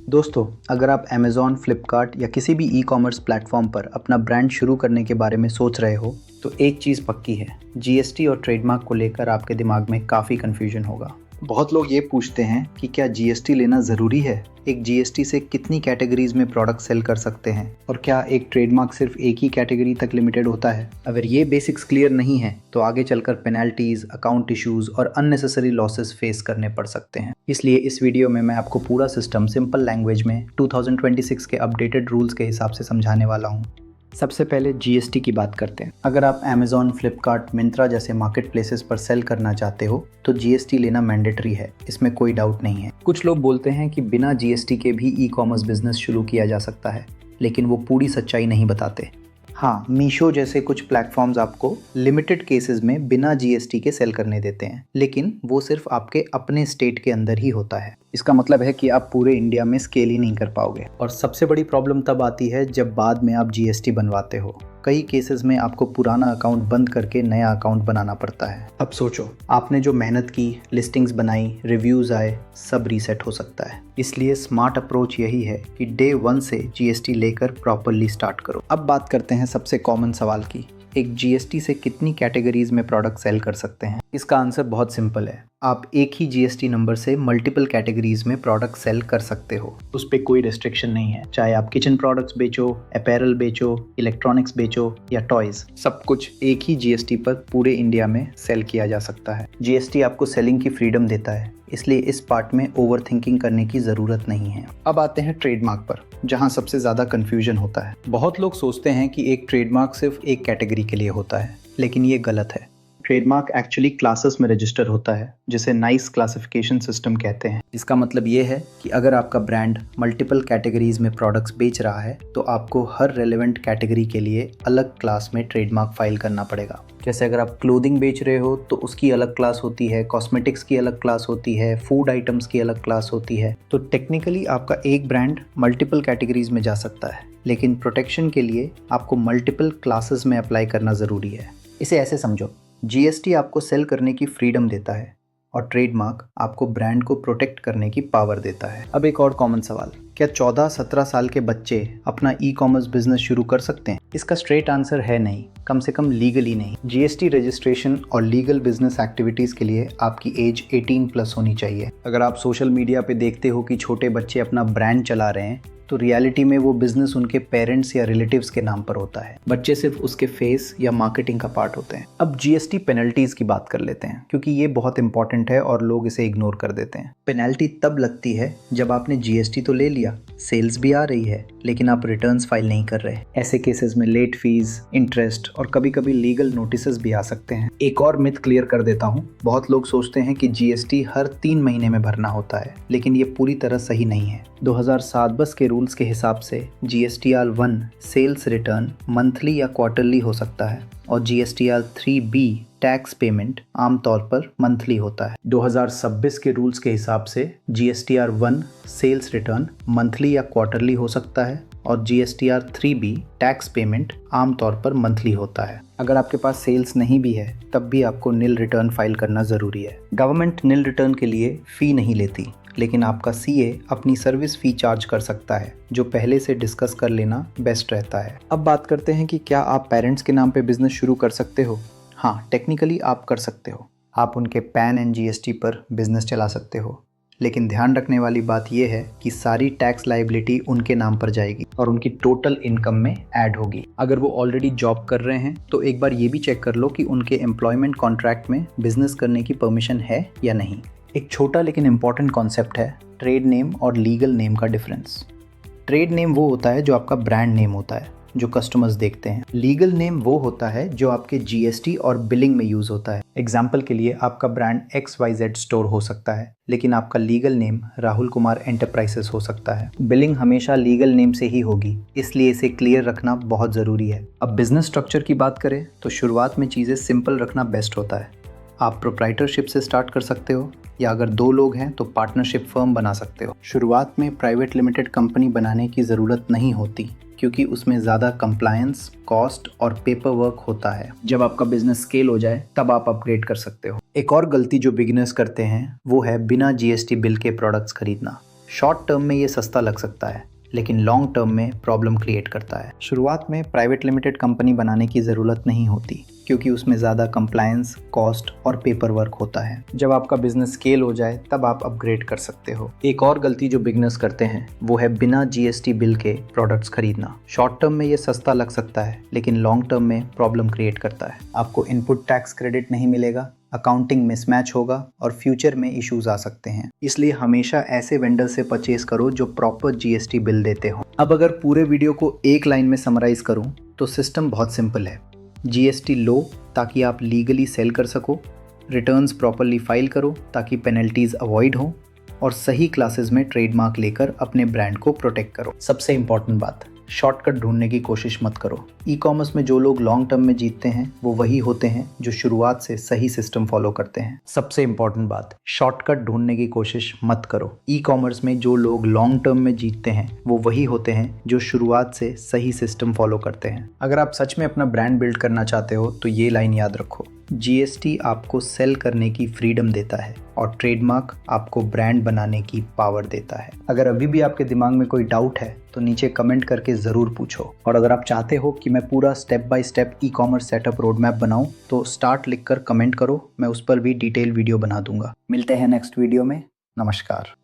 दोस्तों, अगर आप अमेज़ॉन, फ्लिपकार्ट या किसी भी ई-कॉमर्स प्लेटफॉर्म पर अपना ब्रांड शुरू करने के बारे में सोच रहे हो, तो एक चीज़ पक्की है, जीएसटी और ट्रेडमार्क को लेकर आपके दिमाग में काफ़ी कन्फ्यूजन होगा। बहुत लोग ये पूछते हैं कि क्या जीएसटी लेना ज़रूरी है? एक जीएसटी से कितनी कैटेगरीज में प्रोडक्ट सेल कर सकते हैं? और क्या एक ट्रेडमार्क सिर्फ एक ही कैटेगरी तक लिमिटेड होता है? अगर ये बेसिक्स क्लियर नहीं है, तो आगे चलकर पेनल्टीज, अकाउंट इश्यूज और अननेसेसरी लॉसेस फेस करने पड़ सकते हैं। इसलिए इस वीडियो में मैं आपको पूरा सिस्टम सिंपल लैंग्वेज में 2026 के अपडेटेड रूल्स के हिसाब से समझाने वाला हूँ। सबसे पहले जीएसटी की बात करते हैं। अगर आप अमेज़ॉन, फ्लिपकार्ट, मिंत्रा जैसे मार्केट प्लेसेस पर सेल करना चाहते हो तो जीएसटी लेना मैंडेटरी है, इसमें कोई डाउट नहीं है। कुछ लोग बोलते हैं कि बिना जीएसटी के भी ई कॉमर्स बिजनेस शुरू किया जा सकता है, लेकिन वो पूरी सच्चाई नहीं बताते। हाँ, मीशो जैसे कुछ प्लेटफॉर्म्स आपको लिमिटेड केसेस में बिना जीएसटी के सेल करने देते हैं, लेकिन वो सिर्फ आपके अपने स्टेट के अंदर ही होता है। इसका मतलब है कि आप पूरे इंडिया में स्केल ही नहीं कर पाओगे। और सबसे बड़ी प्रॉब्लम तब आती है जब बाद में आप जीएसटी बनवाते हो। कई केसेस में आपको पुराना अकाउंट बंद करके नया अकाउंट बनाना पड़ता है। अब सोचो, आपने जो मेहनत की, लिस्टिंग्स बनाई, रिव्यूज आए, सब रीसेट हो सकता है। इसलिए स्मार्ट अप्रोच यही है कि डे 1 से जीएसटी लेकर प्रॉपरली स्टार्ट करो। अब बात करते हैं सबसे कॉमन सवाल की, एक जीएसटी से कितनी कैटेगरीज में प्रोडक्ट सेल कर सकते हैं? इसका आंसर बहुत सिंपल है, आप एक ही जीएसटी नंबर से मल्टीपल कैटेगरीज में प्रोडक्ट सेल कर सकते हो। उस पर कोई रिस्ट्रिक्शन नहीं है। चाहे आप किचन प्रोडक्ट्स बेचो, अपैरल बेचो, इलेक्ट्रॉनिक्स बेचो या टॉयज, सब कुछ एक ही जीएसटी पर पूरे इंडिया में सेल किया जा सकता है। जीएसटी आपको सेलिंग की फ्रीडम देता है, इसलिए इस पार्ट में ओवर थिंकिंग करने की ज़रूरत नहीं है। अब आते हैं ट्रेडमार्क पर, जहां सबसे ज़्यादा कन्फ्यूजन होता है। बहुत लोग सोचते हैं कि एक ट्रेडमार्क सिर्फ एक कैटेगरी के लिए होता है, लेकिन ये गलत है। ट्रेडमार्क एक्चुअली क्लासेस में रजिस्टर होता है, जिसे नाइस क्लासिफिकेशन सिस्टम कहते हैं। इसका मतलब ये है कि अगर आपका ब्रांड मल्टीपल कैटेगरीज में प्रोडक्ट्स बेच रहा है, तो आपको हर रेलेवेंट कैटेगरी के लिए अलग क्लास में ट्रेडमार्क फाइल करना पड़ेगा। जैसे अगर आप क्लोथिंग बेच रहे हो तो उसकी अलग क्लास होती है, कॉस्मेटिक्स की अलग क्लास होती है, फूड आइटम्स की अलग क्लास होती है। तो टेक्निकली आपका एक ब्रांड मल्टीपल कैटेगरीज में जा सकता है, लेकिन प्रोटेक्शन के लिए आपको मल्टीपल क्लासेस में अप्लाई करना ज़रूरी है। इसे ऐसे समझो, जीएसटी आपको सेल करने की फ्रीडम देता है और ट्रेडमार्क आपको ब्रांड को प्रोटेक्ट करने की पावर देता है। अब एक और कॉमन सवाल, क्या 14-17 साल के बच्चे अपना ई कॉमर्स बिजनेस शुरू कर सकते हैं? इसका स्ट्रेट आंसर है नहीं, कम से कम लीगली नहीं। जीएसटी रजिस्ट्रेशन और लीगल बिजनेस एक्टिविटीज़ के लिए आपकी एज 18+ होनी चाहिए। अगर आप सोशल मीडिया पे देखते हो कि छोटे बच्चे अपना ब्रांड चला रहे हैं, तो रियलिटी में वो बिजनेस उनके पेरेंट्स या रिलेटिव्स के नाम पर होता है। बच्चे सिर्फ उसके फेस या मार्केटिंग का पार्ट होते हैं। अब जीएसटी पेनल्टीज की बात कर लेते हैं, क्योंकि ये बहुत इंपॉर्टेंट है और लोग इसे इग्नोर कर देते हैं। पेनल्टी तब लगती है जब आपने जीएसटी तो ले लिया, सेल्स भी आ रही है, लेकिन आप रिटर्न्स फाइल नहीं कर रहे। ऐसे केसेस में लेट फीस, इंटरेस्ट और कभी कभी लीगल नोटिसेस भी आ सकते हैं। एक और मिथ क्लियर कर देता हूँ, बहुत लोग सोचते हैं कि जीएसटी हर 3 महीने में भरना होता है, लेकिन ये पूरी तरह सही नहीं है। 2007 के रूल्स के हिसाब से जीएसटीआर 1 सेल्स रिटर्न मंथली या क्वार्टरली हो सकता है और जीएसटीआर 3B टैक्स पेमेंट आमतौर पर मंथली होता है। 2026 के रूल्स के हिसाब से जीएसटीआर 1 सेल्स रिटर्न मंथली या क्वार्टरली हो सकता है और जीएसटीआर 3B टैक्स पेमेंट आमतौर पर मंथली होता है। अगर आपके पास सेल्स नहीं भी है, तब भी आपको निल रिटर्न फाइल करना ज़रूरी है। गवर्नमेंट निल रिटर्न के लिए फ़ी नहीं लेती, लेकिन आपका सीए अपनी सर्विस फ़ी चार्ज कर सकता है, जो पहले से डिस्कस कर लेना बेस्ट रहता है। अब बात करते हैं कि क्या आप पेरेंट्स के नाम पे बिजनेस शुरू कर सकते हो? हाँ, टेक्निकली आप कर सकते हो। आप उनके पैन एंड जीएसटी पर बिजनेस चला सकते हो, लेकिन ध्यान रखने वाली बात यह है कि सारी टैक्स लायबिलिटी उनके नाम पर जाएगी और उनकी टोटल इनकम में ऐड होगी। अगर वो ऑलरेडी जॉब कर रहे हैं तो एक बार ये भी चेक कर लो कि उनके एम्प्लॉयमेंट कॉन्ट्रैक्ट में बिजनेस करने की परमिशन है या नहीं। एक छोटा लेकिन इम्पॉर्टेंट कॉन्सेप्ट है ट्रेड नेम और लीगल नेम का डिफरेंस। ट्रेड नेम वो होता है जो आपका ब्रांड नेम होता है, जो कस्टमर्स देखते हैं। लीगल नेम वो होता है जो आपके जीएसटी और बिलिंग में यूज होता है। एग्जाम्पल के लिए आपका ब्रांड XYZ स्टोर हो सकता है, लेकिन आपका legal name Rahul Kumar enterprises हो सकता है। बिलिंग हमेशा लीगल नेम से ही होगी, इसलिए इसे क्लियर रखना बहुत ज़रूरी है। अब बिजनेस स्ट्रक्चर की बात करें तो शुरुआत में चीज़ें सिंपल रखना बेस्ट होता है। आप प्रोप्राइटरशिप से स्टार्ट कर सकते हो, या अगर 2 लोग हैं तो पार्टनरशिप फर्म बना सकते हो। शुरुआत में प्राइवेट लिमिटेड कंपनी बनाने की ज़रूरत नहीं होती, क्योंकि उसमें ज़्यादा कंप्लायंस, कॉस्ट और पेपर वर्क होता है। जब आपका बिजनेस स्केल हो जाए तब आप अपग्रेड कर सकते हो। एक और गलती जो बिगिनर्स करते हैं वो है बिना जीएसटी बिल के प्रोडक्ट्स खरीदना। शॉर्ट टर्म में ये सस्ता लग सकता है, लेकिन लॉन्ग टर्म में प्रॉब्लम क्रिएट करता है। शुरुआत में प्राइवेट लिमिटेड कंपनी बनाने की ज़रूरत नहीं होती, क्योंकि उसमें ज़्यादा कंप्लायंस, कॉस्ट और पेपर वर्क होता है। जब आपका बिजनेस स्केल हो जाए तब आप अपग्रेड कर सकते हो। एक और गलती जो बिगनर्स करते हैं वो है बिना जीएसटी बिल के प्रोडक्ट्स खरीदना। शॉर्ट टर्म में ये सस्ता लग सकता है, लेकिन लॉन्ग टर्म में प्रॉब्लम क्रिएट करता है। आपको इनपुट टैक्स क्रेडिट नहीं मिलेगा, अकाउंटिंग मिसमैच होगा और फ्यूचर में इश्यूज आ सकते हैं। इसलिए हमेशा ऐसे वेंडर से परचेज करो जो प्रॉपर जीएसटी बिल देते हो। अब अगर पूरे वीडियो को एक लाइन में समराइज करूं तो सिस्टम बहुत सिंपल है। जीएसटी लो ताकि आप लीगली सेल कर सको, रिटर्न्स प्रॉपरली फाइल करो ताकि पेनल्टीज अवॉइड हो, और सही क्लासेस में ट्रेडमार्क लेकर अपने ब्रांड को प्रोटेक्ट करो। सबसे इंपॉर्टेंट बात, शॉर्टकट ढूंढने की कोशिश मत करो। ई कॉमर्स में जो लोग लॉन्ग टर्म में जीतते हैं वो वही होते हैं जो शुरुआत से सही सिस्टम फॉलो करते हैं। सबसे इंपॉर्टेंट बात, शॉर्टकट ढूंढने की कोशिश मत करो। ई कॉमर्स में जो लोग लॉन्ग टर्म में जीतते हैं वो वही होते हैं जो शुरुआत से सही सिस्टम फॉलो करते हैं। अगर आप सच में अपना ब्रांड बिल्ड करना चाहते हो तो ये लाइन याद रखो, जीएसटी आपको सेल करने की फ्रीडम देता है और ट्रेडमार्क आपको ब्रांड बनाने की पावर देता है। अगर अभी भी आपके दिमाग में कोई डाउट है तो नीचे कमेंट करके ज़रूर पूछो, और अगर आप चाहते हो कि मैं पूरा step by step e commerce setup road map बनाऊं तो स्टार्ट लिखकर कमेंट करो, मैं उस पर भी डिटेल वीडियो बना दूंगा। मिलते हैं नेक्स्ट वीडियो में। नमस्कार।